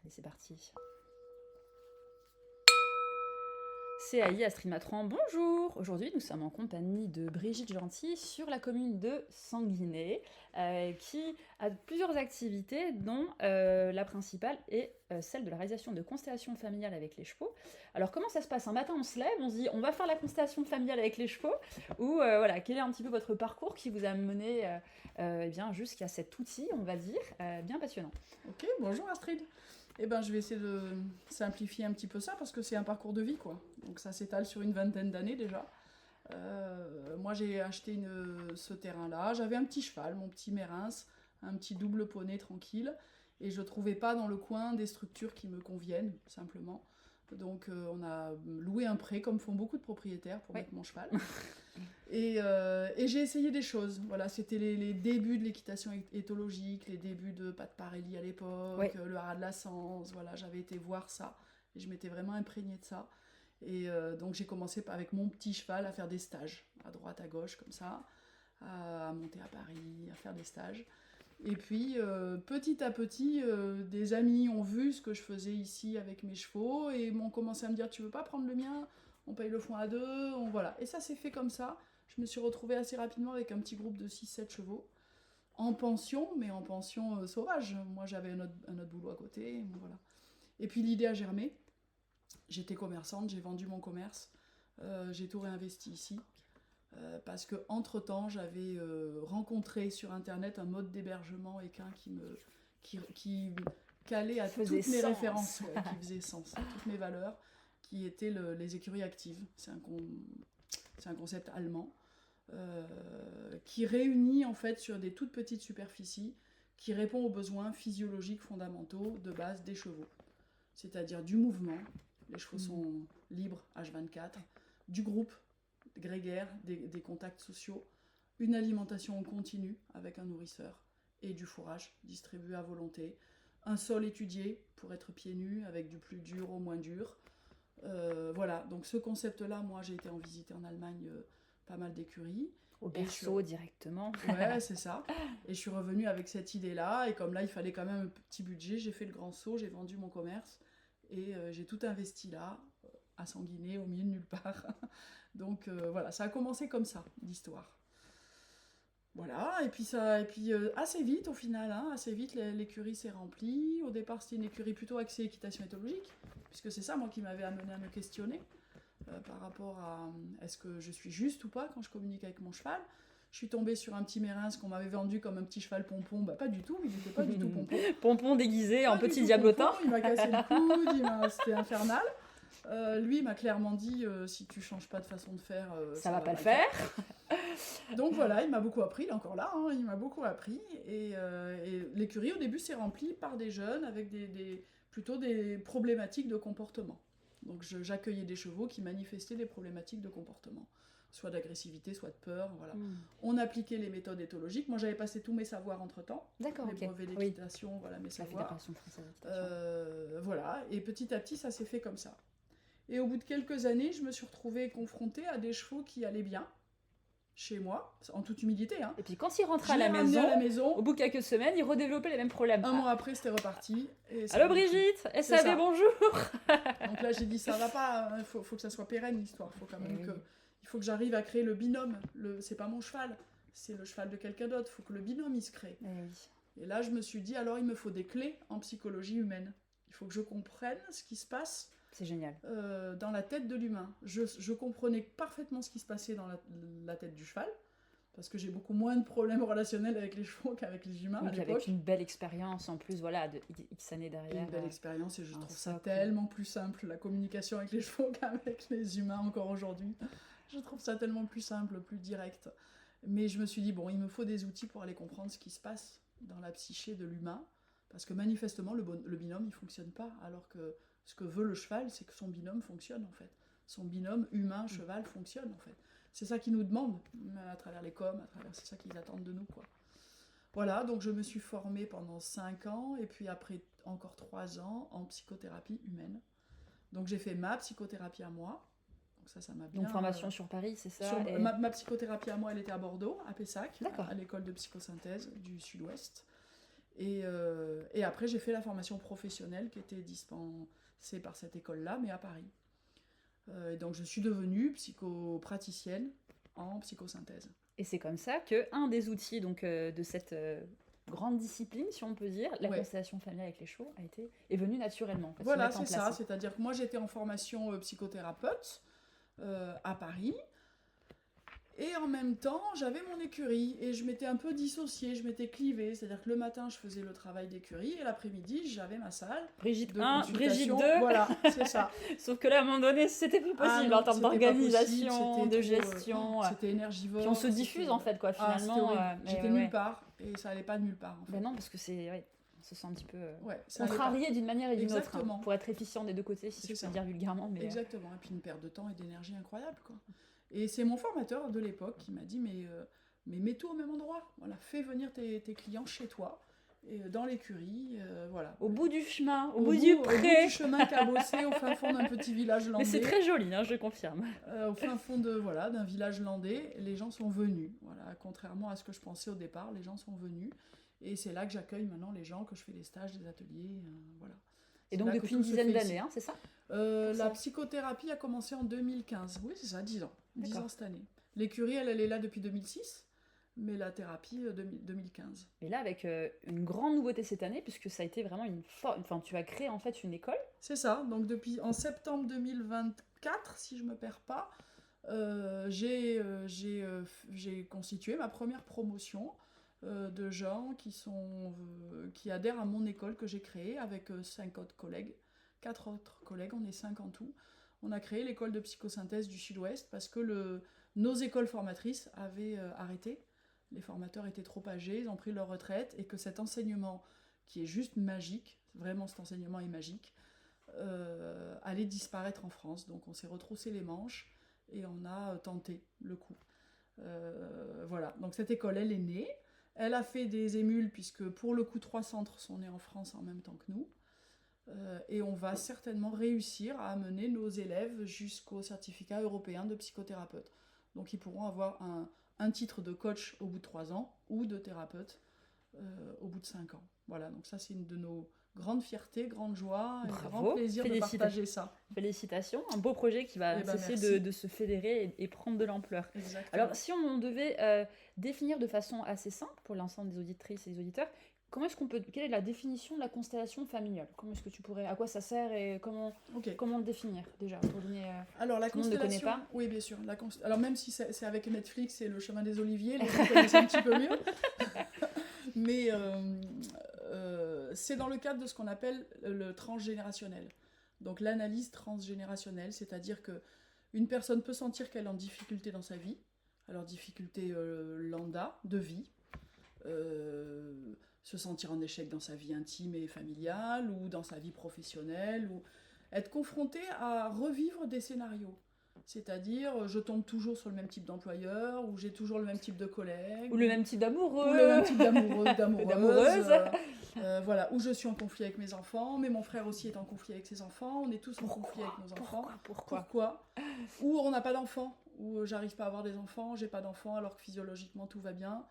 Allez, c'est parti. CAI Astrid Matran, bonjour. Aujourd'hui, nous sommes en compagnie de Brigitte Gentil sur la commune de Sanguinet, qui a plusieurs activités, dont la principale est celle de la réalisation de constellations familiales avec les chevaux. Alors, comment ça se passe? Un matin, on se lève, on se dit, on va faire la constellation familiale avec les chevaux, ou voilà, quel est un petit peu votre parcours qui vous a mené eh bien, jusqu'à cet outil, on va dire, bien passionnant. Ok, bonjour Astrid. Eh ben, je vais essayer de simplifier un petit peu ça parce que c'est un parcours de vie, quoi. Donc ça s'étale sur une vingtaine d'années déjà. Moi, j'ai acheté ce terrain-là. J'avais un petit cheval, mon petit Mérins, un petit double poney tranquille. Et je ne trouvais pas dans le coin des structures qui me conviennent, simplement. Donc on a loué un pré, comme font beaucoup de propriétaires, pour mettre mon cheval. Et j'ai essayé des choses. Voilà, c'était les débuts de l'équitation éthologique, les débuts de Pat Parelli à l'époque, le haras de la Sens. Voilà, j'avais été voir ça. Et je m'étais vraiment imprégnée de ça. Et donc j'ai commencé avec mon petit cheval à faire des stages, à droite, à gauche, comme ça, à monter à Paris, à faire des stages. Et puis petit à petit, des amis ont vu ce que je faisais ici avec mes chevaux et m'ont commencé à me dire: tu veux pas prendre le mien? On paye le foin à deux, voilà. Et ça s'est fait comme ça. Je me suis retrouvée assez rapidement avec un petit groupe de 6-7 chevaux, en pension, mais en pension sauvage. Moi j'avais un autre boulot à côté, voilà. Et puis l'idée a germé. J'étais commerçante, j'ai vendu mon commerce, j'ai tout réinvesti ici. Parce que entre temps j'avais rencontré sur internet un mode d'hébergement équin qui calait à toutes mes références, qui faisait sens à toutes mes valeurs, qui étaient les écuries actives. C'est un concept allemand qui réunit en fait sur des toutes petites superficies, qui répond aux besoins physiologiques fondamentaux de base des chevaux, c'est-à-dire du mouvement. Les chevaux sont libres H24, du groupe grégaire, des contacts sociaux, une alimentation en continu avec un nourrisseur et du fourrage distribué à volonté, un sol étudié pour être pieds nus avec du plus dur au moins dur. Voilà, donc ce concept-là, moi j'ai été en visite en Allemagne, pas mal d'écuries. Au berceau directement. Ouais, c'est ça. Et je suis revenue avec cette idée-là, et comme là il fallait quand même un petit budget, j'ai fait le grand saut, j'ai vendu mon commerce, et j'ai tout investi là, à Sanguinet, au milieu de nulle part. Donc voilà, ça a commencé comme ça, l'histoire. Voilà, et puis assez vite au final, hein, assez vite l'écurie s'est remplie. Au départ c'était une écurie plutôt axée équitation éthologique, puisque c'est ça moi qui m'avait amené à me questionner par rapport à est-ce que je suis juste ou pas quand je communique avec mon cheval. Je suis tombée sur un petit Mérins qu'on m'avait vendu comme un petit cheval pompon. Bah pas du tout, il n'était pas du tout pompon. Pompon déguisé en petit diablotin. Il m'a cassé le coude, c'était infernal. Lui, il m'a clairement dit si tu changes pas de façon de faire, ça va pas le faire. Donc voilà, il m'a beaucoup appris, il est encore là, hein, il m'a beaucoup appris. Et l'écurie, au début, s'est remplie par des jeunes avec plutôt des problématiques de comportement. Donc j'accueillais des chevaux qui manifestaient des problématiques de comportement, soit d'agressivité, soit de peur. Voilà. On appliquait les méthodes éthologiques. Moi, j'avais passé tous mes savoirs entre-temps. D'accord, les brevets d'équitation, voilà mes savoirs. La Fédération française d'équitation. Voilà, et petit à petit, ça s'est fait comme ça. Et au bout de quelques années, je me suis retrouvée confrontée à des chevaux qui allaient bien, chez moi, en toute humilité. Hein. Et puis quand il rentrait à la maison, au bout de quelques semaines, il redéveloppait les mêmes problèmes. Un mois après, c'était reparti. Allô Brigitte, SAV, bonjour. Donc là, j'ai dit, ça va pas, il faut que ça soit pérenne l'histoire. Il faut que j'arrive à créer le binôme. C'est pas mon cheval, c'est le cheval de quelqu'un d'autre. Il faut que le binôme, il se crée. Et là, je me suis dit, alors il me faut des clés en psychologie humaine. Il faut que je comprenne ce qui se passe. C'est génial. Dans la tête de l'humain. Je comprenais parfaitement ce qui se passait dans la tête du cheval, parce que j'ai beaucoup moins de problèmes relationnels avec les chevaux qu'avec les humains à l'époque. Avec une belle expérience en plus, voilà, de X années derrière. Une belle expérience, et je trouve ça tellement plus simple, la communication avec les chevaux qu'avec les humains encore aujourd'hui. Je trouve ça tellement plus simple, plus direct. Mais je me suis dit, bon, il me faut des outils pour aller comprendre ce qui se passe dans la psyché de l'humain, parce que manifestement, le binôme, il fonctionne pas, alors que ce que veut le cheval, c'est que son binôme fonctionne, en fait. Son binôme humain-cheval fonctionne, en fait. C'est ça qu'ils nous demandent, à travers les coms, c'est ça qu'ils attendent de nous, quoi. Voilà, donc je me suis formée pendant 5 ans, et puis après encore 3 ans en psychothérapie humaine. Donc j'ai fait ma psychothérapie à moi. Donc ça m'a bien... Donc formation sur Paris, c'est ça ma psychothérapie à moi, elle était à Bordeaux, à Pessac, à l'école de psychosynthèse du Sud-Ouest. Et après, j'ai fait la formation professionnelle qui était dispensée par cette école-là, mais à Paris. Et donc, je suis devenue psychopraticienne en psychosynthèse. Et c'est comme ça que un des outils donc, de cette grande discipline, si on peut dire, la Ouais. constellation familiale avec les chevaux, est venu naturellement. En fait, se Voilà, mettre en c'est ça. place. C'est-à-dire que moi, j'étais en formation psychothérapeute à Paris. Et en même temps, j'avais mon écurie et je m'étais un peu dissociée, je m'étais clivée. C'est-à-dire que le matin, je faisais le travail d'écurie et l'après-midi, j'avais ma salle Brigitte de 1, Brigitte consultation. 2. Voilà, c'est ça. Sauf que là, à un moment donné, c'était plus Ah possible non, en termes c'était pas d'organisation, possible, de c'était trop, gestion. c'était énergivore. Puis on se diffuse en fait, quoi, Ah, c'était finalement. horrible. Mais J'étais ouais, nulle ouais. part et ça allait pas nulle part en fait. Ben non, parce que c'est. Ouais, on se sent un petit peu Ouais, ça allait pas. contrarié d'une manière et d'une autre. Exactement. Pour être efficient des deux côtés, si C'est je peux ça. le dire vulgairement. Mais, Exactement. Et puis une perte de temps et d'énergie incroyable, quoi. Et c'est mon formateur de l'époque qui m'a dit mais mets tout au même endroit. Voilà, fais venir tes clients chez toi, et dans l'écurie, voilà. au bout du chemin, au Au bout du au bout pré. du chemin cabossé, au fin fond d'un petit village landais. Mais c'est très joli, hein, je confirme. Au fin fond d'un village landais, les gens sont venus. Voilà, contrairement à ce que je pensais au départ, les gens sont venus. Et c'est là que j'accueille maintenant les gens, que je fais des stages, des ateliers, voilà. Et C'est donc là que depuis tout une se dizaine fait d'années, ici. hein, c'est ça? La ça. psychothérapie a commencé en 2015. Oui, c'est ça, 10 ans. 10 D'accord. ans cette année. L'écurie, elle est là depuis 2006, mais la thérapie, 2015. Et là, avec une grande nouveauté cette année, puisque ça a été vraiment Enfin, tu as créé en fait une école. C'est ça, donc en septembre 2024, si je me perds pas, j'ai constitué ma première promotion de gens qui adhèrent à mon école que j'ai créée avec 5 autres collègues, 4 autres collègues, on est 5 en tout. On a créé l'école de psychosynthèse du Sud-Ouest parce que nos écoles formatrices avaient arrêté. Les formateurs étaient trop âgés, ils ont pris leur retraite et que cet enseignement qui est juste magique, vraiment cet enseignement est magique, allait disparaître en France. Donc on s'est retroussé les manches et on a tenté le coup. Voilà, donc cette école, elle est née. Elle a fait des émules puisque pour le coup 3 centres sont nés en France en même temps que nous. Et on va certainement réussir à amener nos élèves jusqu'au certificat européen de psychothérapeute. Donc ils pourront avoir un titre de coach au bout de 3 ans ou de thérapeute au bout de 5 ans. Voilà, donc ça c'est une de nos grandes fiertés, grandes joies et grand plaisir de partager ça. Félicitations, un beau projet qui va cesser de se fédérer et prendre de l'ampleur. Exactement. Alors si on devait définir de façon assez simple pour l'ensemble des auditrices et des auditeurs, quelle est la définition de la constellation familiale? Comment est-ce que tu pourrais, à quoi ça sert et comment le définir déjà pour donner, alors la tout le monde ne connaît constellation, pas. oui bien sûr. Alors même si c'est avec Netflix et le chemin des Oliviers, les gens connaissent un petit peu mieux. Mais c'est dans le cadre de ce qu'on appelle le transgénérationnel. Donc l'analyse transgénérationnelle, c'est-à-dire que une personne peut sentir qu'elle est en difficulté dans sa vie, alors difficulté lambda de vie, se sentir en échec dans sa vie intime et familiale ou dans sa vie professionnelle, ou être confronté à revivre des scénarios. C'est-à-dire, je tombe toujours sur le même type d'employeur, ou j'ai toujours le même type de collègue, ou le même type d'amoureux, ou le même type d'amoureuse, d'amoureuse. voilà, où je suis en conflit avec mes enfants, mais mon frère aussi est en conflit avec ses enfants, on est tous en conflit avec nos enfants. Pourquoi Ou on n'a pas d'enfants, ou j'arrive pas à avoir des enfants, j'ai pas d'enfants alors que physiologiquement tout va bien.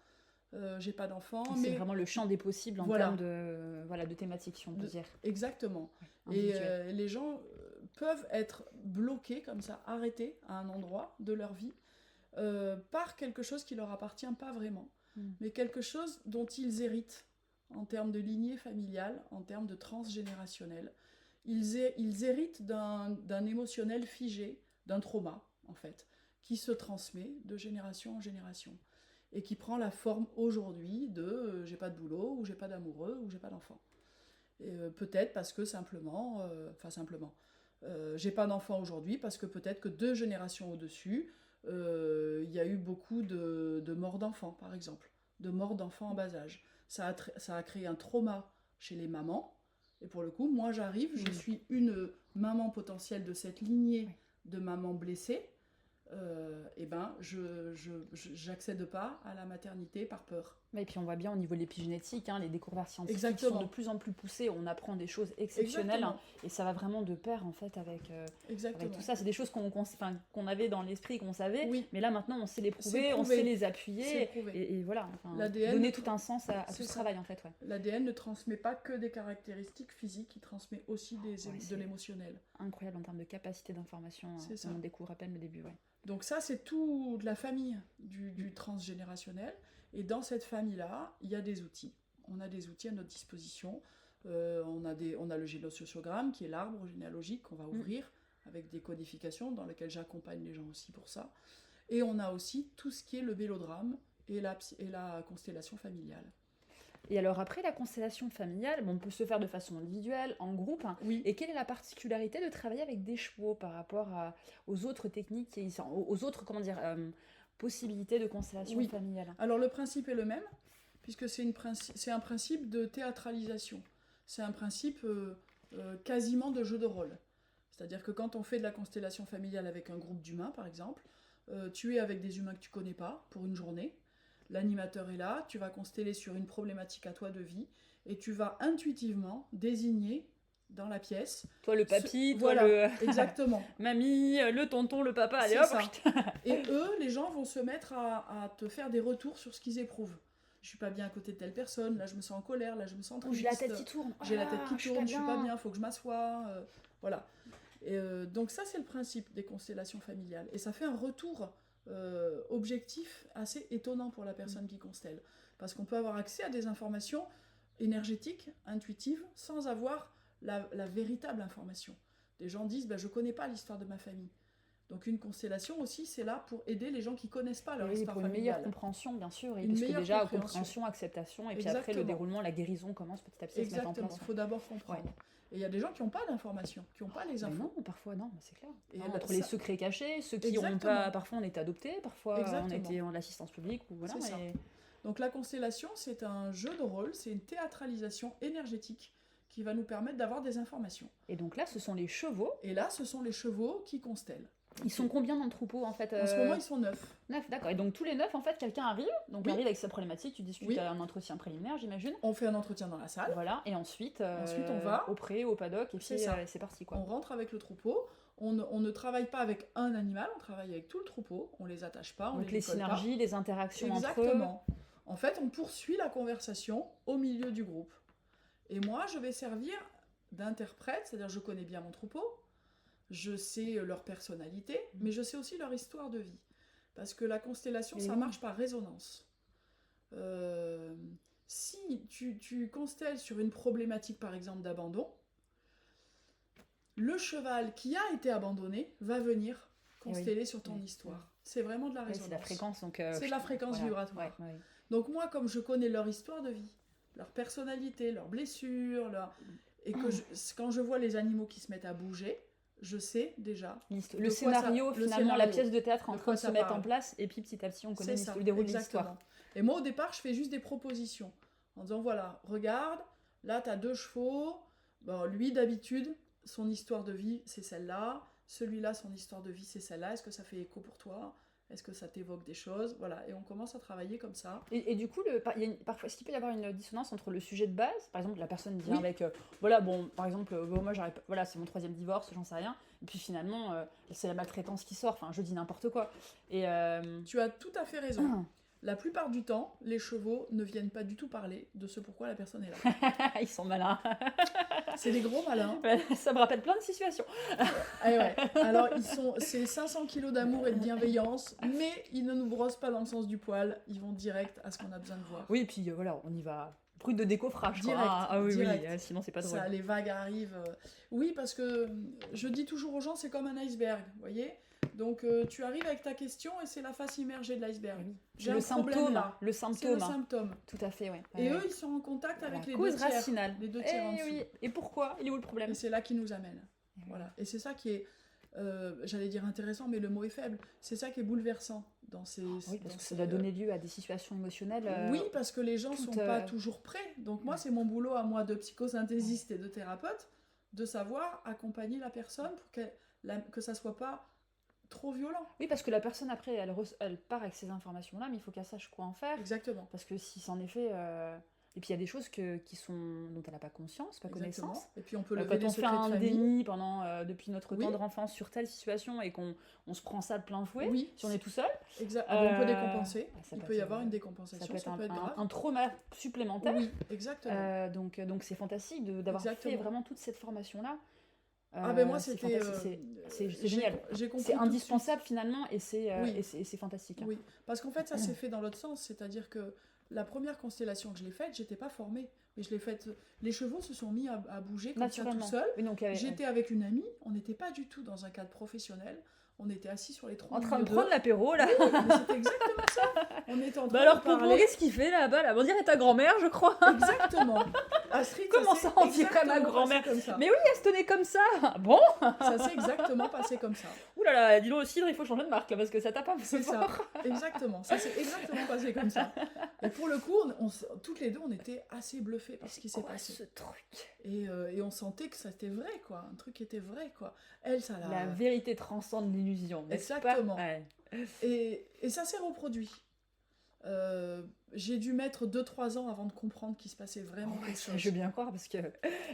J'ai pas d'enfants. C'est vraiment le champ des possibles en termes de thématiques, si on peut dire. Exactement. Et les gens peuvent être bloqués comme ça, arrêtés à un endroit de leur vie par quelque chose qui leur appartient pas vraiment, mais quelque chose dont ils héritent en termes de lignée familiale, en termes de transgénérationnel. Ils héritent d'un émotionnel figé, d'un trauma en fait, qui se transmet de génération en génération. Et qui prend la forme aujourd'hui de j'ai pas de boulot, ou j'ai pas d'amoureux, ou j'ai pas d'enfant. Peut-être parce que j'ai pas d'enfant aujourd'hui, parce que peut-être que 2 générations au-dessus, il y a eu beaucoup de morts d'enfants, par exemple, de morts d'enfants en bas âge. Ça a créé un trauma chez les mamans, et pour le coup, moi j'arrive, je suis une maman potentielle de cette lignée de mamans blessées, et ben je j'accède pas à la maternité par peur. Ouais, et puis on voit bien au niveau de l'épigénétique, hein, les découvertes scientifiques sont Exactement. de plus en plus poussées, on apprend des choses exceptionnelles, hein, Exactement. et ça va vraiment de pair en fait avec tout Exactement. ça. C'est des choses qu'on avait dans l'esprit, qu'on savait, Oui, mais là maintenant on sait les c'est prouver, on sait prouvé. les C'est appuyer, prouvé. et voilà, enfin, L'ADN, donner tout un sens à tout c'est ce ça. travail en fait. Ouais. L'ADN ne transmet pas que des caractéristiques physiques, il transmet aussi Ouais, de c'est l'émotionnel. incroyable en termes de capacité d'information, C'est ça. on découvre à peine le début. Ouais. Donc ça, c'est toute la famille du transgénérationnel. Et dans cette famille-là, il y a des outils. On a des outils à notre disposition. On a le génosociogramme, qui est l'arbre généalogique qu'on va ouvrir, avec des codifications dans lesquelles j'accompagne les gens aussi pour ça. Et on a aussi tout ce qui est le vélodrame et la constellation familiale. Et alors après la constellation familiale, bon, on peut se faire de façon individuelle, en groupe, hein. Oui. Et quelle est la particularité de travailler avec des chevaux par rapport aux autres techniques, aux autres possibilités de constellation Oui. familiale? Alors le principe est le même, puisque c'est un principe de théâtralisation. C'est un principe quasiment de jeu de rôle. C'est-à-dire que quand on fait de la constellation familiale avec un groupe d'humains, par exemple, tu es avec des humains que tu connais pas pour une journée. L'animateur est là, tu vas consteller sur une problématique à toi de vie, et tu vas intuitivement désigner dans la pièce. Toi le papy, toi voilà, le exactement. mamie, le tonton, le papa, allez C'est hop. ça. Et eux, les gens vont se mettre à te faire des retours sur ce qu'ils éprouvent. Je suis pas bien à côté de telle personne, là je me sens en colère, là je me sens triste. J'ai la tête qui tourne. J'ai la tête qui je tourne, je suis pas bien, faut que je m'assoie. Voilà. Et, donc ça c'est le principe des constellations familiales. Et ça fait un retour objectif assez étonnant pour la personne qui constelle. Parce qu'on peut avoir accès à des informations énergétiques, intuitives, sans avoir la véritable information. Des gens disent, je connais pas l'histoire de ma famille. Donc une constellation aussi, c'est là pour aider les gens qui connaissent pas leur histoire pour une familiale. meilleure compréhension, bien sûr. Et Une parce que meilleure déjà, compréhension, acceptation, et puis après, le Exactement. déroulement, la guérison commence petit à petit à se mettre en Exactement, place. il faut d'abord comprendre. Ouais. Et il y a des gens qui n'ont pas d'informations, qui n'ont pas les Mais infos. non, parfois non, c'est clair. Et Non, là, entre les ça- secrets cachés, ceux qui ont Exactement. pas, parfois on était adoptés, parfois on Exactement. était en l'assistance publique, ou voilà. C'est ça. Donc la constellation, c'est un jeu de rôle, c'est une théâtralisation énergétique qui va nous permettre d'avoir des informations. Et donc là, ce sont les chevaux. Et là, ce sont les chevaux qui constellent. Ils sont combien dans le troupeau en fait En ce moment, ils sont 9. 9, d'accord. Et donc tous les 9, en fait, quelqu'un arrive, donc Oui. arrive avec sa problématique, tu discutes Oui. à un entretien préliminaire, j'imagine. On fait un entretien dans la salle. Voilà, et ensuite, On va au pré, au paddock, et puis C'est ça. c'est parti quoi. On rentre avec le troupeau. On ne travaille pas avec un animal, on travaille avec tout le troupeau. On les attache pas, on Donc les les décolle pas. synergies, les interactions entre eux. Exactement. En fait, on poursuit la conversation au milieu du groupe. Et moi, je vais servir d'interprète, c'est-à-dire je connais bien mon troupeau, je sais leur personnalité, mais je sais aussi leur histoire de vie. Parce que la constellation, ça marche par résonance. Si tu constelles sur une problématique, par exemple, d'abandon, le cheval qui a été abandonné va venir consteller sur ton histoire. C'est vraiment de la résonance. C'est la fréquence, donc... c'est la fréquence vibratoire. Ouais. Donc moi, comme je connais leur histoire de vie, leur personnalité, leurs blessures, et que quand je vois les animaux qui se mettent à bouger, je sais déjà le scénario, finalement, la pièce de théâtre en train de se mettre en place, et puis petit à petit, on connaît le déroulé de l'histoire. Et moi, au départ, je fais juste des propositions, en disant, voilà, regarde, là, tu as 2 chevaux, bon, lui, d'habitude, son histoire de vie, c'est celle-là, celui-là, son histoire de vie, c'est celle-là, est-ce que ça fait écho pour toi ? Est-ce que ça t'évoque des choses ? Voilà, et on commence à travailler comme ça. Et du coup, parfois, est-ce qu'il peut y avoir une dissonance entre le sujet de base ? Par exemple, la personne vient avec, voilà, bon, par exemple, moi, voilà, c'est mon 3e divorce, j'en sais rien. Et puis finalement, c'est la maltraitance qui sort. Enfin, je dis n'importe quoi. Et tu as tout à fait raison. La plupart du temps, les chevaux ne viennent pas du tout parler de ce pourquoi la personne est là. Ils sont malins. C'est des gros malins. Ça me rappelle plein de situations. Ouais. Alors, c'est 500 kilos d'amour et de bienveillance, mais ils ne nous brossent pas dans le sens du poil. Ils vont direct à ce qu'on a besoin de voir. Oui, et puis voilà, on y va. Brut de décoffrage. Direct. Ah oui, direct. Oui, sinon c'est pas drôle. Ça, les vagues arrivent. Oui, parce que je dis toujours aux gens, c'est comme un iceberg, vous voyez ? Donc tu arrives avec ta question et c'est la face immergée de l'iceberg. Oui. J'ai le un problème là. Le C'est le symptôme. symptôme. Tout à fait, oui. Et eux, ils sont en contact avec les cause 2 tiers. racinale. Les 2 tiers en dessous. Oui. Et pourquoi ? Il est où le problème ? Et c'est là qui nous amène. Voilà. Et c'est ça qui est, j'allais dire intéressant, mais le mot est faible. C'est ça qui est bouleversant dans ces... Oui, parce que ça doit donner lieu à des situations émotionnelles. Oui, parce que les gens ne sont pas toujours prêts. Donc moi, c'est mon boulot à moi de psychosynthésiste et de thérapeute, de savoir accompagner la personne pour que ça soit pas trop violent. Oui, parce que la personne, après, elle part avec ces informations-là, mais il faut qu'elle sache quoi en faire. Exactement. Parce que si c'est en effet... Et puis il y a des choses dont elle n'a pas conscience, pas Exactement. connaissance. Et puis on peut lever Quand les on fait secrets de un famille. déni depuis notre Oui. tendre enfance sur telle situation et qu'on se prend ça de plein fouet, Oui. si on est tout seul, On peut décompenser. ça Il peut peut y être, avoir une décompensation, ça peut être grave. un trauma supplémentaire. Oui, exactement. Donc c'est fantastique d'avoir Exactement. fait vraiment toute cette formation-là. Moi c'est c'était... fantastique, c'est génial. J'ai compris C'est tout de indispensable finalement et c'est Oui. c'est fantastique. Hein. Oui, parce qu'en fait ça s'est fait dans l'autre sens, c'est-à-dire que la première constellation que je l'ai faite, j'étais pas formée. Mais je l'ai faite... Les chevaux se sont mis à bouger comme ça tout seuls. Oui, donc, J'étais avec une amie, on n'était pas du tout dans un cadre professionnel. On était assis sur les troncs. En train de prendre l'apéro là. Oui, mais c'était exactement ça. On était en train alors, de parler. Pompon, qu'est-ce qu'il fait là-bas là? On dirait ta grand-mère, je crois. Exactement. Astrid, Comment ça, on dirait ma grand-mère? Mais oui, elle se tenait comme ça. Bon. Ça s'est exactement passé comme ça. Ouh là là, dis donc le cidre, il faut changer de marque là, parce que ça tape un peu C'est ça. fort. Exactement. Ça s'est exactement passé comme ça. Et pour le coup, toutes les deux, on était assez bluffés par ce qui s'est passé. Ce truc. Et on sentait que ça était vrai, quoi. Un truc qui était vrai, quoi. Elle, ça l'a... La vérité transcende l'illusion. Exactement. Ouais. Et ça s'est reproduit. J'ai dû mettre 2-3 ans avant de comprendre qu'il se passait vraiment quelque chose. Je veux bien croire, parce que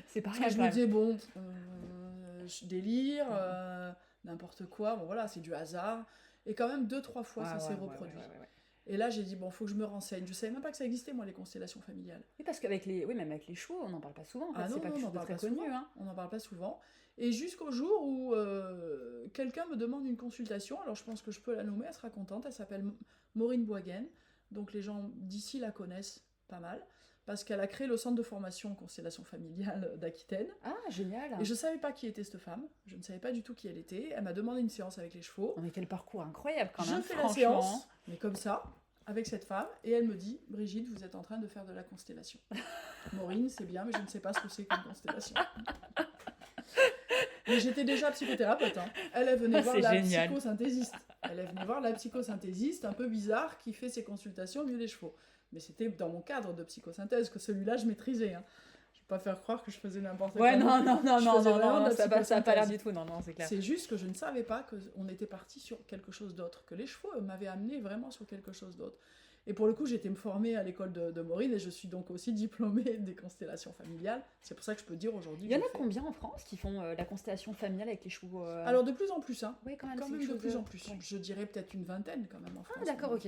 c'est pas Parce que je me disais, bon, je délire, n'importe quoi, bon voilà, c'est du hasard. Et quand même 2-3 fois, ça s'est reproduit. Ouais. Et là, j'ai dit, bon, faut que je me renseigne. Je savais même pas que ça existait, moi, les constellations familiales. Oui, parce qu'avec même avec les chevaux, on n'en parle pas souvent. En fait. Ah non, c'est pas quelque chose de très connu. Hein. On n'en parle pas souvent. Et jusqu'au jour où quelqu'un me demande une consultation, alors je pense que je peux la nommer, elle sera contente, elle s'appelle Maureen Boisgain. Donc les gens d'ici la connaissent pas mal, parce qu'elle a créé le centre de formation Constellation familiale d'Aquitaine. Ah, génial. Et je savais pas qui était cette femme, je ne savais pas du tout qui elle était. Elle m'a demandé une séance avec les chevaux. Mais quel parcours incroyable quand même. Je fais la séance, mais comme ça, avec cette femme, et elle me dit, Brigitte, vous êtes en train de faire de la constellation. Maureen, c'est bien, mais je ne sais pas ce que c'est qu'une constellation. Mais j'étais déjà psychothérapeute. Hein. Elle venait voir la psychosynthésiste. Elle est venue voir la psychosynthésiste un peu bizarre qui fait ses consultations au milieu des chevaux. Mais c'était dans mon cadre de psychosynthèse que celui-là je maîtrisais. Hein. Je ne vais pas faire croire que je faisais n'importe quoi. Non, ça n'a pas l'air du tout. Non, c'est clair. C'est juste que je ne savais pas qu'on était parti sur quelque chose d'autre, que les chevaux m'avaient amené vraiment sur quelque chose d'autre. Et pour le coup, j'ai été me former à l'école de Maureen et je suis donc aussi diplômée des constellations familiales. C'est pour ça que je peux dire aujourd'hui. Il y en a combien en France qui font la constellation familiale avec les chevaux Alors de plus en plus, hein. Oui, quand même de plus en plus. Ouais. Je dirais peut-être une vingtaine quand même en France. Ah d'accord, ok,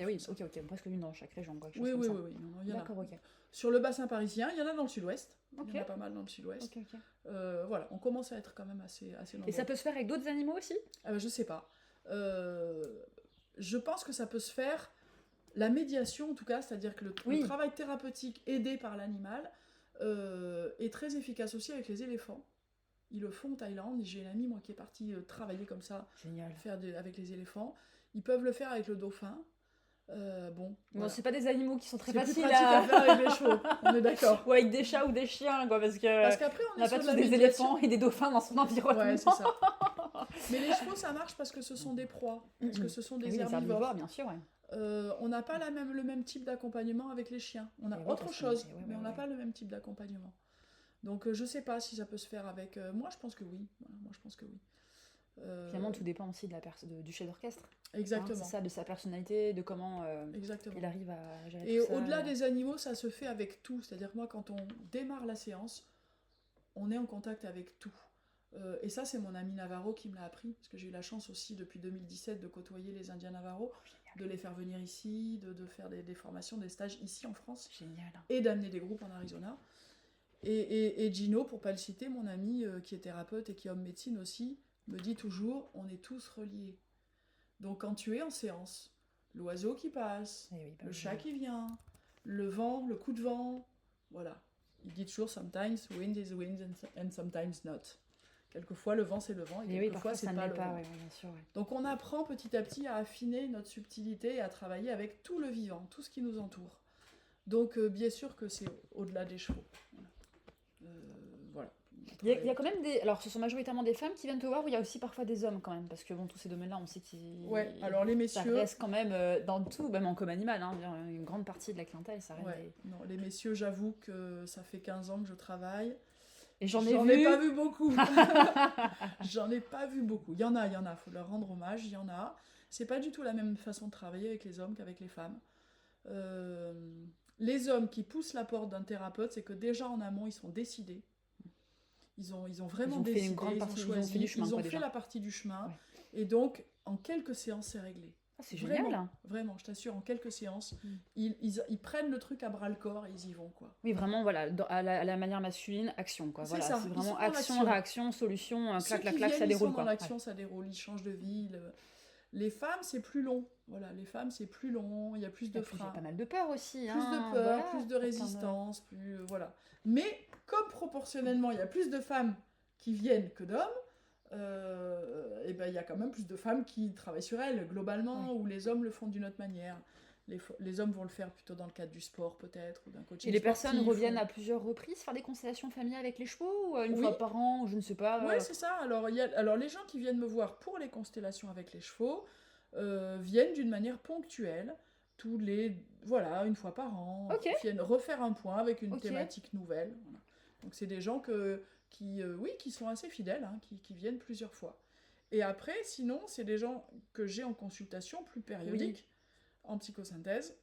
presque une dans chaque région. Oui. Non, il y en a. D'accord, ok. Sur le bassin parisien, il y en a dans le sud-ouest. Il y en a pas mal dans le sud-ouest. Voilà, on commence à être quand même assez nombreux. Et ça peut se faire avec d'autres animaux aussi Je sais pas. Je pense que ça peut se faire. La médiation, en tout cas, c'est-à-dire que le travail thérapeutique aidé par l'animal est très efficace aussi avec les éléphants. Ils le font en Thaïlande. J'ai une amie, moi, qui est partie travailler comme ça, avec les éléphants. Ils peuvent le faire avec le dauphin. Voilà. C'est pas des animaux qui sont très faciles à faire avec les chevaux, on est d'accord. Ou avec des chats ou des chiens, quoi, parce qu'après, on n'a pas tous des éléphants et des dauphins dans son environnement. Ouais, c'est ça. Mais les chevaux, ça marche parce que ce sont des proies, parce que ce sont des herbivores. Bien sûr, ouais. On n'a pas le même type d'accompagnement avec les chiens. On a autre chose, mais on n'a pas le même type d'accompagnement. Donc je sais pas si ça peut se faire avec... moi je pense que oui. Finalement tout dépend aussi du chef d'orchestre. Exactement. C'est ça, de sa personnalité, de comment il arrive à gérer tout ça. Et au-delà des animaux, ça se fait avec tout. C'est-à-dire que moi quand on démarre la séance, on est en contact avec tout. Et ça, c'est mon ami Navarro qui me l'a appris, parce que j'ai eu la chance aussi depuis 2017 de côtoyer les Indiens Navarro, de les faire venir ici, de faire des formations, des stages ici en France, et d'amener des groupes en Arizona. Et Gino, pour pas le citer, mon ami qui est thérapeute et qui est homme médecine aussi, me dit toujours, on est tous reliés. Donc quand tu es en séance, l'oiseau qui passe, le chat qui vient, le vent, le coup de vent, voilà. Il dit toujours, sometimes wind is wind and sometimes not. Quelquefois, le vent, c'est le vent, et quelquefois, c'est pas le vent. Bien sûr, Donc, on apprend petit à petit à affiner notre subtilité et à travailler avec tout le vivant, tout ce qui nous entoure. Donc, bien sûr que c'est au-delà des chevaux. Voilà. Il y a quand même des... Alors, ce sont majoritairement des femmes qui viennent te voir, ou il y a aussi parfois des hommes, quand même, parce que, bon, tous ces domaines-là, on sait qu'ils... Ouais, alors les messieurs... Ça reste quand même dans tout, même en comme animal, hein, une grande partie de la clientèle, ça reste Non, les messieurs, j'avoue que ça fait 15 ans que je travaille. Et j'en ai J'en vu. ai pas vu beaucoup. J'en ai pas vu beaucoup. Il y en a. Faut leur rendre hommage, il y en a. C'est pas du tout la même façon de travailler avec les hommes qu'avec les femmes. Euh, les hommes qui poussent la porte d'un thérapeute, c'est que déjà en amont, ils sont décidés. Ils ont vraiment Ils ont fait décidé, une grande partie, ils ont choisi, fait du chemin, ils ont quoi, fait déjà. la partie du chemin. Ouais. Et donc, en quelques séances, c'est réglé. Ah, c'est Vraiment, génial. vraiment, je t'assure, en quelques séances, Mm. ils prennent le truc à bras le corps et ils y vont, quoi. Oui, vraiment, voilà, à la manière masculine, action, quoi. C'est Voilà, ça, c'est ils vraiment sont dans action, l'action. réaction, solution, Ceux clac, clac, qui clac, viennent, ça ils déroule, sont dans quoi. Ouais. l'action, ça déroule, ils changent de vie. Les femmes, c'est plus long. Voilà, les femmes, c'est plus long, il y a plus Il y de a plus, il y a freins. pas mal de peur aussi, Plus hein. de peur, Voilà, plus de plein de- résistance, plus voilà. Mais comme proportionnellement, il y a plus de femmes qui viennent que d'hommes, et ben il y a quand même plus de femmes qui travaillent sur elles globalement, Ouais. ou les hommes le font d'une autre manière. Les hommes vont le faire plutôt dans le cadre du sport peut-être, ou d'un coaching Et les personnes sportif. reviennent à plusieurs reprises faire des constellations familiales avec les chevaux, ou une Oui. fois par an, ou je ne sais pas. Ouais, c'est ça. Alors les gens qui viennent me voir pour les constellations avec les chevaux viennent d'une manière ponctuelle, voilà, une fois par an, Ok. viennent refaire un point avec une Ok. thématique nouvelle. Voilà. Donc c'est des gens qui sont assez fidèles, hein, qui viennent plusieurs fois. Et après, sinon, c'est des gens que j'ai en consultation plus périodique, en psychosynthèse.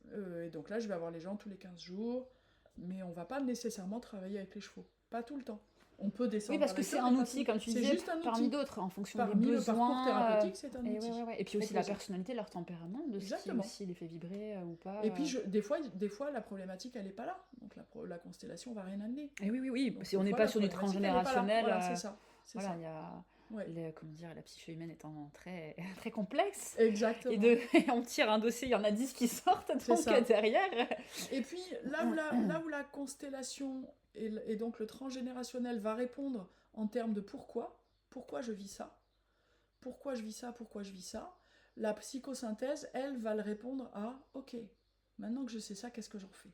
Et donc là, je vais avoir les gens tous les 15 jours, mais on va pas nécessairement travailler avec les chevaux. Pas tout le temps. On peut descendre Oui, parce que avec c'est eux, un mais pas outil, tout. comme tu C'est disais, juste un parmi outil. d'autres, en fonction Parmi des le parcours besoins. thérapeutique, c'est un Et, outil. et puis aussi la proposé. personnalité, leur tempérament, de ce qui Exactement. aussi les fait vibrer ou pas. Et puis, des fois, la problématique, elle n'est pas là. Donc, la constellation va rien amener. Et oui, Donc, si on des n'est fois, pas la sur du problématique, elle est pas là. transgénérationnel, Voilà, c'est ça. voilà, il y a, Ouais. comment dire, la psyché humaine étant très, très complexe. Exactement. Et on tire un dossier, il y en a 10 qui sortent, C'est donc ça. derrière. Et puis, là où la constellation et donc le transgénérationnel va répondre en termes de pourquoi je vis ça, pourquoi je vis ça, la psychosynthèse, elle, va le répondre à ok, maintenant que je sais ça, qu'est-ce que j'en fais?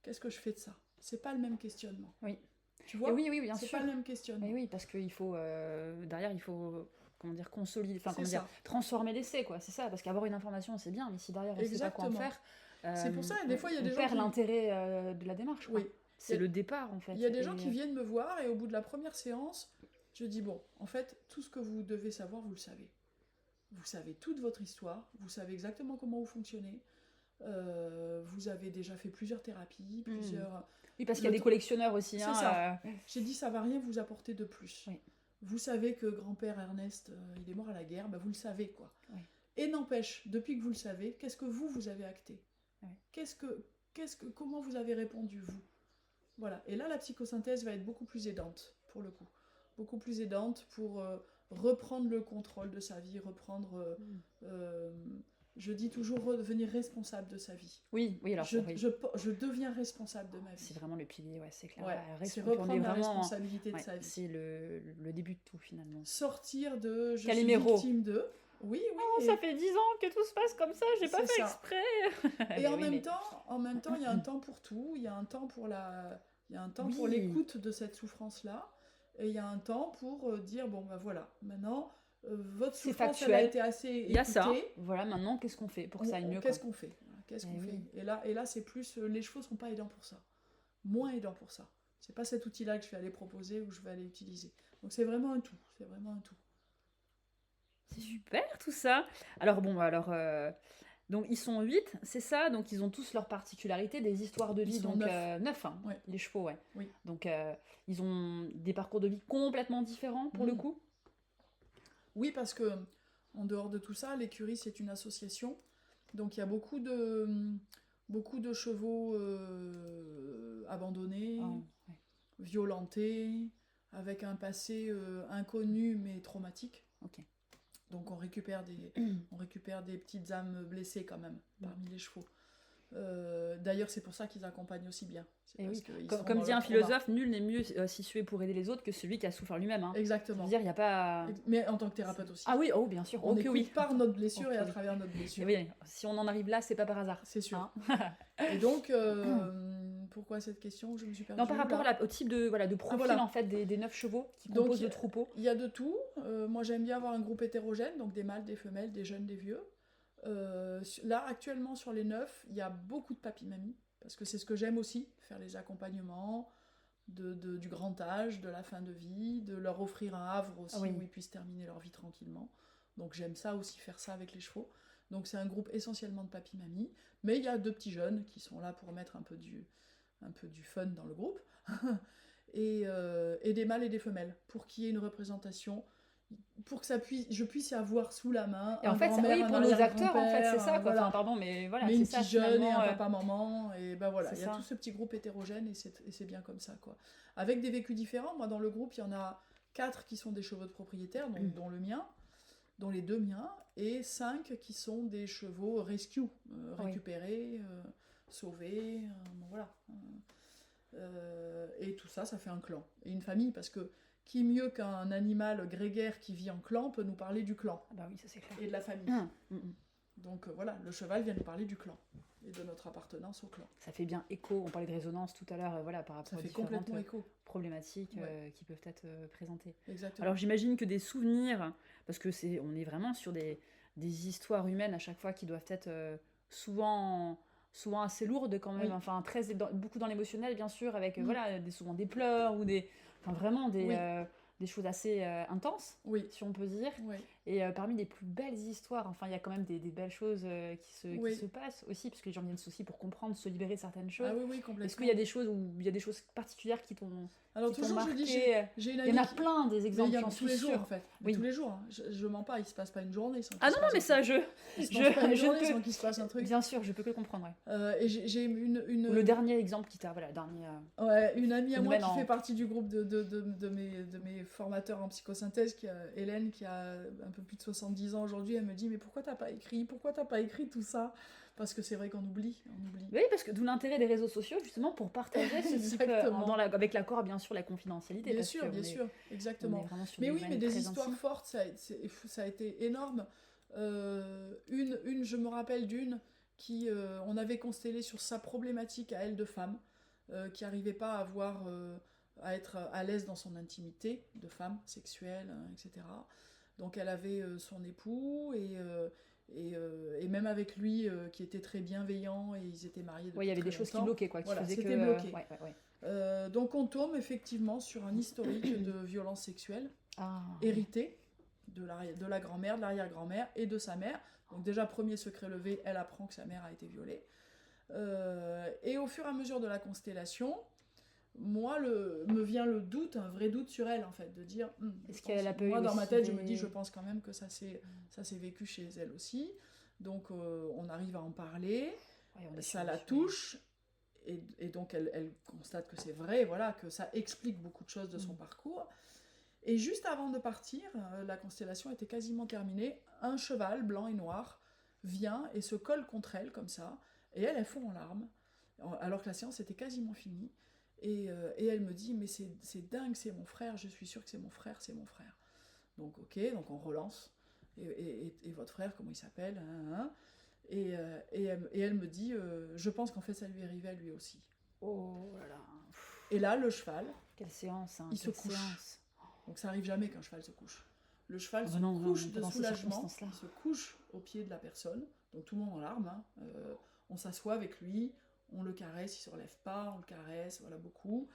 Qu'est-ce que je fais de ça? C'est pas le même questionnement. Oui. Tu vois? Et oui, bien c'est sûr. pas le même questionnement. Et oui, parce qu'il faut, derrière, il faut, comment dire, consolider, enfin, C'est comment dire, ça. transformer l'essai, quoi. C'est ça, parce qu'avoir une information, c'est bien, mais si derrière, on ne sait pas quoi en Exactement. faire, C'est pour ça, des fois, il y a des on gens perd qui- l'intérêt de la démarche, quoi. Oui. C'est Il y a- le départ, en fait. Il y a des gens Et, qui viennent me voir et au bout de la première séance, je dis bon, en fait, tout ce que vous devez savoir, vous le savez. Vous savez toute votre histoire, vous savez exactement comment vous fonctionnez. Vous avez déjà fait plusieurs thérapies, plusieurs. Oui, parce qu'il y a Le des tr- collectionneurs aussi. C'est Hein, ça. J'ai dit ça va rien vous apporter de plus. Oui. Vous savez que grand-père Ernest, il est mort à la guerre, bah vous le savez quoi. Oui. Et n'empêche, depuis que vous le savez, qu'est-ce que vous avez acté? Oui. Comment vous avez répondu vous? Voilà. Et là, la psychosynthèse va être beaucoup plus aidante pour le coup, beaucoup plus aidante pour reprendre le contrôle de sa vie, je dis toujours devenir responsable de sa vie. Oui, alors Je deviens responsable de ma vie. c'est vraiment le pilier, ouais, c'est clair. Ouais, c'est on est reprendre la vraiment, responsabilité de sa vie. c'est le début de tout finalement. Sortir de je Calimero. suis victime de. Oui. Oh, ça fait 10 ans que tout se passe comme ça, j'ai pas C'est fait ça. exprès. Et en même temps, il y a un temps pour tout. Il y a un temps pour pour l'écoute de cette souffrance-là. Et il y a un temps pour dire bon, bah voilà, maintenant, votre C'est souffrance, factuel. elle a été assez écoutée. Il y a ça. Voilà, maintenant, qu'est-ce qu'on fait pour que ça aille mieux? Qu'est-ce qu'on fait? Voilà, qu'est-ce qu'on fait? Et là, c'est plus. Les chevaux sont pas aidants pour ça. Moins aidants pour ça. C'est pas cet outil-là que je vais aller proposer ou je vais aller utiliser. Donc c'est vraiment un tout. C'est vraiment un tout. C'est super tout ça. Alors donc ils sont 8, c'est ça, donc ils ont tous leurs particularités, des histoires de vie, Ils sont donc 9. 9, hein, Ouais. les chevaux, ouais. Oui. Donc ils ont des parcours de vie complètement différents pour le coup. Oui, parce que en dehors de tout ça, l'écurie c'est une association, donc il y a beaucoup de chevaux abandonnés, violentés, avec un passé inconnu mais traumatique. Ok. Donc on récupère des petites âmes blessées quand même parmi les chevaux. D'ailleurs, c'est pour ça qu'ils accompagnent aussi bien. Comme dit un philosophe, nul n'est mieux situé pour aider les autres que celui qui a souffert lui-même. Hein. Exactement. Je veux dire, il y a pas. Mais en tant que thérapeute aussi. Ah oui, bien sûr. On écoute par notre blessure et à travers notre blessure. Et oui, si on en arrive là, c'est pas par hasard. C'est sûr. Hein. Et donc, pourquoi cette question? Je me suis perdue. Non, par rapport au type de profil en fait des 9 chevaux qui composent le troupeau. Il y a de tout. Moi, j'aime bien avoir un groupe hétérogène, donc des mâles, des femelles, des jeunes, des vieux. Là, actuellement, sur les 9, il y a beaucoup de papy-mamie, parce que c'est ce que j'aime aussi, faire les accompagnements, du grand âge, de la fin de vie, de leur offrir un havre aussi Oui. où ils puissent terminer leur vie tranquillement. Donc j'aime ça aussi, faire ça avec les chevaux. Donc c'est un groupe essentiellement de papy-mamie, mais il y a 2 petits jeunes qui sont là pour mettre un peu du fun dans le groupe, et des mâles et des femelles, pour qu'il y ait une représentation, pour que je puisse avoir sous la main Et en un fait, grand-mère, oui, un pour nos acteurs, en fait, c'est arrière-grand-père, ça, quoi. voilà. Enfin, pardon, mais voilà, Mais c'est une ça, petite jeune et finalement. un papa-maman, et ben voilà, C'est il y a ça. tout ce petit groupe hétérogène, et c'est bien comme ça, quoi. Avec des vécus différents. Moi, dans le groupe, il y en a 4 qui sont des chevaux de propriétaire, donc, dont le mien, dont les 2 miens, et 5 qui sont des chevaux rescue, récupérés, sauvés, bon, voilà. Et tout ça, ça fait un clan, et une famille, parce que qui mieux qu'un animal grégaire qui vit en clan peut nous parler du clan Ah bah oui, ça c'est clair. et de la famille. Donc voilà, le cheval vient nous parler du clan et de notre appartenance au clan. Ça fait bien écho, on parlait de résonance tout à l'heure, voilà, par rapport Ça aux fait différentes complètement écho. problématiques Ouais. qui peuvent être présentées. Exactement. Alors j'imagine que des souvenirs, parce que on est vraiment sur des histoires humaines à chaque fois qui doivent être souvent assez lourdes quand même, Oui. enfin beaucoup dans l'émotionnel bien sûr, avec Mm. voilà, souvent des pleurs ou vraiment Oui. des choses assez intenses, Oui. si on peut dire. Oui. Et parmi les plus belles histoires, enfin il y a quand même des belles choses Oui. qui se passent aussi, parce que les gens viennent aussi pour comprendre, se libérer de certaines choses. Ah oui, oui, complètement. Est-ce qu'il y a des choses où il y a des choses particulières qui t'ont Alors qui t'ont toujours, je dis, marqué? j'ai une Il amie y en a qui- plein des Mais exemples, il y en j'en a tous suis les jours sûre. en fait. Mais Oui. tous les jours. Hein. Je mens pas, il se passe pas une journée sans qu'il Ah se non, non, passe mais un ça, truc. Il se passe pas une je journée peux- sans qu'il se passe un truc. Bien sûr, je peux que le comprendre, ouais. Et j'ai une Ou le dernier exemple qui t'a... Voilà, dernier... Ouais, une amie à moi Phénomène qui en- fait partie du groupe de mes formateurs en psychosynthèse, Hélène, qui a un peu plus de 70 ans aujourd'hui. Elle me dit, mais pourquoi t'as pas écrit tout ça? Parce que c'est vrai qu'on oublie. Oui, parce que d'où l'intérêt des réseaux sociaux, justement, pour partager ce type... Exactement. avec l'accord, bien sûr, la confidentialité. Bien parce sûr, qu'on bien est- sûr, on exactement. est vraiment sur Mais des oui, domaines mais des très histoires intimes. fortes, ça a été énorme. Je me rappelle d'une qui, on avait constellé sur sa problématique à elle de femme, qui n'arrivait pas à être à l'aise dans son intimité de femme sexuelle, hein, etc. Donc elle avait son époux, et même avec lui, qui était très bienveillant, et ils étaient mariés depuis Oui, il y avait très des choses qui longtemps. bloquaient, quoi, qui Voilà, faisaient que... c'était bloqué. Ouais. Donc on tombe effectivement sur un historique de violence sexuelle Ah, hérité de la grand-mère, de l'arrière-grand-mère et de sa mère. Donc déjà, premier secret levé, elle apprend que sa mère a été violée. Et au fur et à mesure de la constellation, moi, me vient le doute, un vrai doute sur elle, en fait, de dire... Est-ce qu'elle a pas eu moi, dans ma aussi tête, je des- me dis, je pense quand même que ça s'est vécu chez elle aussi. Donc on arrive à en parler, ouais, on est ça sur- la sur- touche, et donc elle constate que c'est vrai, voilà, que ça explique beaucoup de choses de son parcours. Et juste avant de partir, la constellation était quasiment terminée, un cheval blanc et noir vient et se colle contre elle comme ça, et elle fond en larmes, alors que la séance était quasiment finie. Et elle me dit, mais c'est dingue, c'est mon frère, je suis sûre que c'est mon frère. Donc ok, donc on relance. Et votre frère, comment il s'appelle, hein. Et elle me dit, je pense qu'en fait ça lui est arrivé à lui aussi. Oh là là. Et là, le cheval, Quelle séance, hein, il se quelle couche. séance. Donc ça arrive jamais qu'un cheval se couche. Le cheval Ah se bah non, couche non, de dans ces soulagement, circonstances-là. il se couche au pied de la personne, donc tout le monde en larmes, hein. On s'assoit avec lui, on le caresse, il se relève pas, on le caresse, voilà, beaucoup.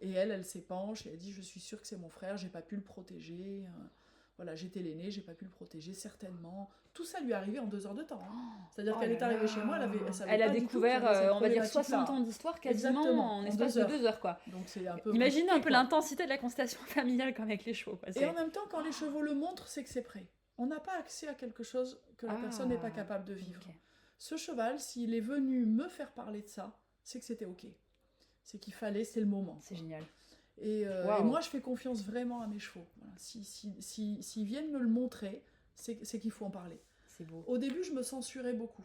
Et elle s'épanche et elle dit, je suis sûre que c'est mon frère, j'ai pas pu le protéger, voilà, j'étais l'aînée, j'ai pas pu le protéger, certainement. Tout ça lui est arrivé en 2 heures de temps, hein. C'est-à-dire Oh qu'elle là est arrivée là. chez moi, elle savait Elle a pas du tout découvert, qu'il y avait cette on va dire, problématique-là. 60 ans d'histoire quasiment Exactement, en en espace 2 de heures. 2 heures, quoi. Donc c'est un peu Imagine un compliqué, peu quoi. l'intensité de la constellation familiale comme avec les chevaux, quoi. Et C'est- en même temps, quand les chevaux le montrent, c'est que c'est prêt. On n'a pas accès à quelque chose que la personne n'est pas capable de vivre. Ok. Ce cheval, s'il est venu me faire parler de ça, c'est que c'était ok. C'est qu'il fallait, c'est le moment. C'est génial. Et Waouh. moi, je fais confiance vraiment à mes chevaux. Voilà. S'ils viennent me le montrer, c'est qu'il faut en parler. C'est beau. Au début, je me censurais beaucoup.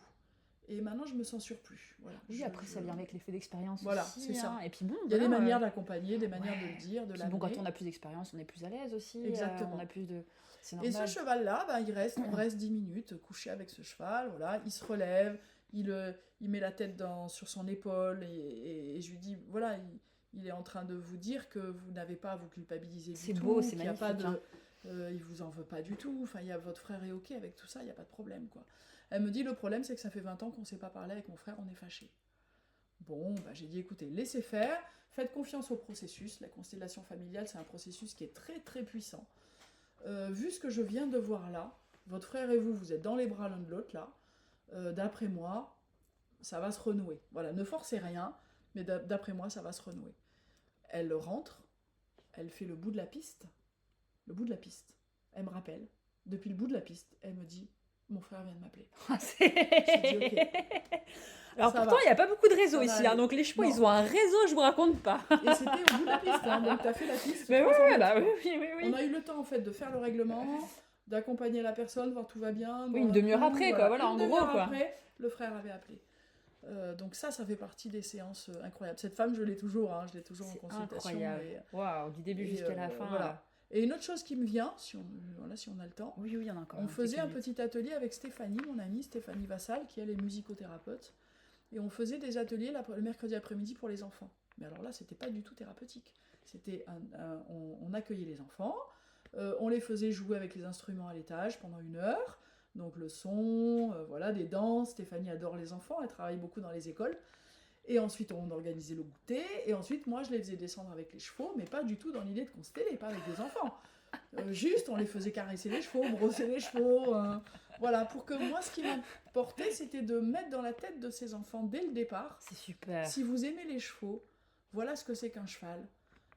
Et maintenant, je me censure plus. Voilà. Oui, après, ça vient avec l'effet d'expérience Voilà, aussi. c'est ça. hein. Et puis bon, Il y a des voilà, manières d'accompagner, des manières de ouais. le dire, de Puis l'amener. bon, quand on a plus d'expérience, on est plus à l'aise aussi. Exactement. On a plus de... C'est Et normal. ce cheval-là, ben, on reste 10 minutes couché avec ce cheval, voilà, il se relève, il met la tête sur son épaule, et je lui dis, voilà, il est en train de vous dire que vous n'avez pas à vous culpabiliser du tout. C'est beau, c'est qu'il y a magnifique. pas de, hein. il vous en veut pas du tout, enfin, votre frère est ok avec tout ça, il n'y a pas de problème, quoi. Elle me dit, le problème, c'est que ça fait 20 ans qu'on ne s'est pas parlé avec mon frère, on est fâchés. Bon, bah, j'ai dit, écoutez, laissez faire, faites confiance au processus. La constellation familiale, c'est un processus qui est très très puissant. Vu ce que je viens de voir là, votre frère et vous, vous êtes dans les bras l'un de l'autre là. D'après moi, ça va se renouer. Voilà, ne forcez rien, mais d'après moi, ça va se renouer. Elle rentre, elle fait le bout de la piste. Le bout de la piste. Elle me rappelle. Depuis le bout de la piste, elle me dit, mon frère vient de m'appeler. J'ai dit, ok. Alors Ça pourtant, va. il n'y a pas beaucoup de réseaux Ça va ici, hein, aller. donc les chevaux, Non. ils ont un réseau, je vous raconte pas. Et c'était au bout de la piste, hein, donc t'as fait la piste. Mais 300 ouais, mètres, bah quoi. oui. On a eu le temps en fait de faire le règlement, d'accompagner la personne, voir tout va bien. Oui, une demi-heure après, quoi, voilà, en Une gros, demi-heure quoi. après, le frère avait appelé. Donc ça fait partie des séances incroyables. Cette femme, je l'ai toujours en C'est consultation. incroyable. Waouh, du début jusqu'à la fin. Voilà. Et une autre chose qui me vient, si on a le temps, Oui, il y en a encore. on faisait un quelques minutes. petit atelier avec Stéphanie, mon amie Stéphanie Vassal, qui elle est musicothérapeute. Et on faisait des ateliers le mercredi après-midi pour les enfants. Mais alors là, c'était pas du tout thérapeutique. C'était on accueillait les enfants, on les faisait jouer avec les instruments à l'étage pendant 1 heure. Donc le son, voilà, des danses. Stéphanie adore les enfants, elle travaille beaucoup dans les écoles. Et ensuite, on organisait le goûter. Et ensuite, moi, je les faisais descendre avec les chevaux, mais pas du tout dans l'idée de consteller, pas avec des enfants. Juste, on les faisait caresser les chevaux, brosser les chevaux. Voilà, pour que moi, ce qui m'importait, c'était de mettre dans la tête de ces enfants, dès le départ, C'est super. si vous aimez les chevaux, voilà ce que c'est qu'un cheval.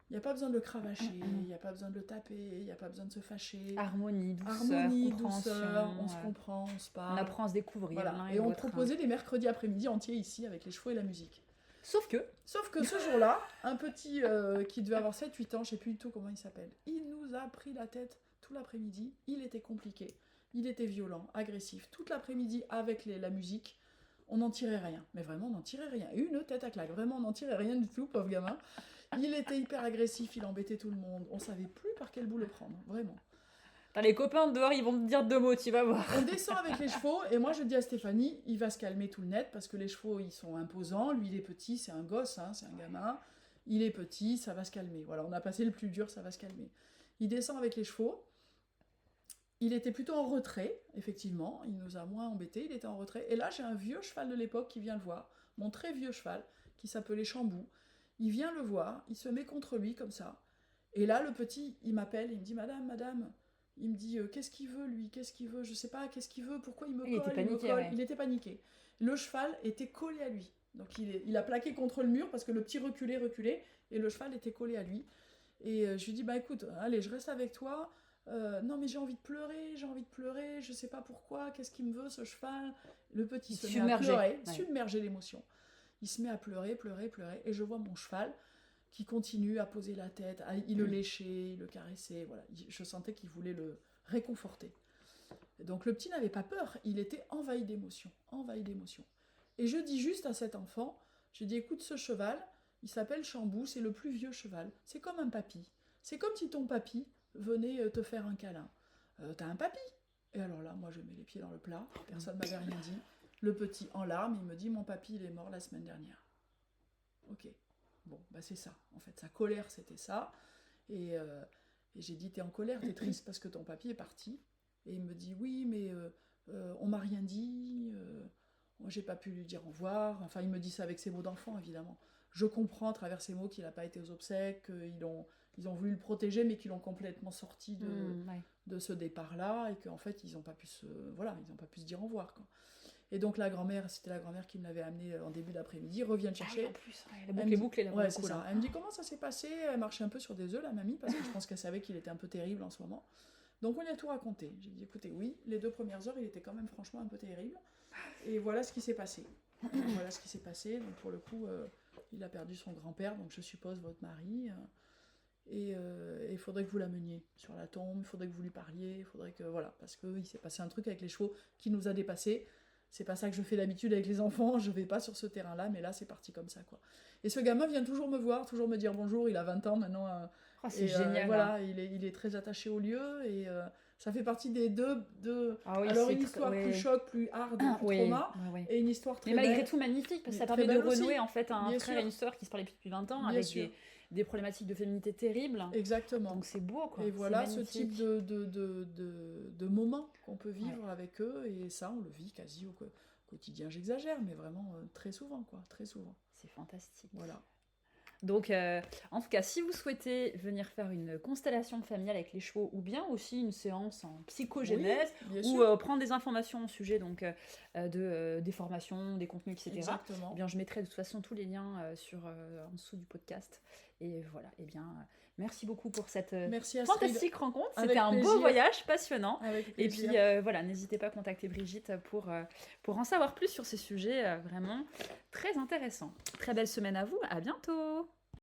Il n'y a pas besoin de le cravacher, il n'y a pas besoin de le taper, il n'y a pas besoin de se fâcher. Harmonie, douceur, Harmonie, compréhension, douceur, on se comprend, on se on parle. apprend à se découvrir Voilà. l'un Et on l'autre, hein. proposait des mercredis après-midi entiers ici avec les chevaux et la musique. Sauf que, Sauf que ce jour-là, un petit qui devait avoir 7-8 ans, je sais plus du tout comment il s'appelle, il nous a pris la tête tout l'après-midi, il était compliqué, il était violent, agressif, toute l'après-midi avec la musique, on n'en tirait rien, mais vraiment on n'en tirait rien, une tête à claque, vraiment on n'en tirait rien du tout, pauvre gamin. Il était hyper agressif, il embêtait tout le monde, on savait plus par quel bout le prendre, vraiment. t'as les copains dehors, ils vont te dire 2 mots, tu vas voir. On descend avec les chevaux, et moi je dis à Stéphanie, il va se calmer tout le net, parce que les chevaux ils sont imposants, lui il est petit, c'est un gosse, hein, c'est un gamin, il est petit, ça va se calmer. Voilà, on a passé le plus dur, ça va se calmer. Il descend avec les chevaux, il était plutôt en retrait, effectivement, il nous a moins embêtés, il était en retrait, et là j'ai un vieux cheval de l'époque qui vient le voir, mon très vieux cheval, qui s'appelait Chambou, il vient le voir, il se met contre lui comme ça, et là le petit, il m'appelle, il me dit madame, il me dit qu'est-ce qu'il veut lui, qu'est-ce qu'il veut, je sais pas, qu'est-ce qu'il veut, pourquoi il me colle, Il était paniqué, me colle. ouais. Il était paniqué. Le cheval était collé à lui, donc il a plaqué contre le mur parce que le petit reculait, et le cheval était collé à lui. Et je lui dis bah écoute, allez, je reste avec toi. Non mais j'ai envie de pleurer, je sais pas pourquoi, qu'est-ce qu'il me veut ce cheval. Le petit se met à pleurer, submerger l'émotion. Il se met à pleurer, et je vois mon cheval qui continue à poser la tête, il le léchait, il le caressait, voilà. Je sentais qu'il voulait le réconforter. Et donc le petit n'avait pas peur, il était envahi d'émotion. Et je dis juste à cet enfant, je dis écoute ce cheval, il s'appelle Chambou, c'est le plus vieux cheval, c'est comme un papy. C'est comme si ton papy venait te faire un câlin. T'as un papy? Et alors là, moi je mets les pieds dans le plat, personne ne m'avait rien dit. Le petit en larmes, il me dit mon papy il est mort la semaine dernière. Ok. Bon, bah c'est ça, en fait, sa colère c'était ça, et j'ai dit t'es en colère, t'es triste parce que ton papy est parti, et il me dit oui mais on m'a rien dit, moi j'ai pas pu lui dire au revoir, enfin il me dit ça avec ses mots d'enfant évidemment, je comprends à travers ses mots qu'il n'a pas été aux obsèques, ils ont voulu le protéger mais qu'ils l'ont complètement sorti de ce départ-là, et qu'en fait ils n'ont pas pu se dire au revoir, quoi. Et donc la grand-mère, c'était la grand-mère qui me l'avait amené en début d'après-midi, revient le chercher. En plus, la boucle est bouclée là. Ouais, c'est ça. Elle me dit comment ça s'est passé, elle marchait un peu sur des œufs, la mamie, parce que je pense qu'elle savait qu'il était un peu terrible en ce moment. Donc on lui a tout raconté. J'ai dit écoutez, oui, les 2 premières heures, il était quand même franchement un peu terrible. Et voilà ce qui s'est passé. Donc pour le coup, il a perdu son grand-père, donc je suppose votre mari. Et il faudrait que vous l'ameniez sur la tombe, il faudrait que vous lui parliez, il faudrait que voilà, parce qu'il s'est passé un truc avec les chevaux qui nous a dépassés. C'est pas ça que je fais d'habitude avec les enfants, je vais pas sur ce terrain-là, mais là c'est parti comme ça, quoi. Et ce gamin vient toujours me voir, toujours me dire bonjour, il a 20 ans maintenant. C'est génial. Voilà, hein. il est très attaché au lieu, et ça fait partie des deux alors une histoire plus choc, plus hard, plus trauma, et une histoire très mais malgré belle, tout magnifique, parce que ça très permet de belle renouer aussi. en fait un Bien frère sûr. et une sœur qui se parlaient depuis 20 ans, Bien avec sûr. des problématiques de féminité terribles. Exactement. Donc c'est beau, quoi. Et voilà ce magnifique. type de moments qu'on peut vivre avec eux, et ça on le vit quasi quotidien, j'exagère, mais vraiment très souvent, quoi, très souvent. C'est fantastique. Voilà. Donc, en tout cas, si vous souhaitez venir faire une constellation familiale avec les chevaux, ou bien aussi une séance en psychogénèse, Oui, bien ou sûr. prendre des informations au sujet donc, des formations, des contenus, etc., Exactement. eh bien, je mettrai de toute façon tous les liens en dessous du podcast. Et voilà, eh bien, merci beaucoup pour cette Merci Astrid. fantastique rencontre. Avec C'était un beau plaisir. voyage passionnant. Avec Et puis plaisir. voilà, n'hésitez pas à contacter Brigitte pour en savoir plus sur ces sujets vraiment très intéressants. Très belle semaine à vous, à bientôt!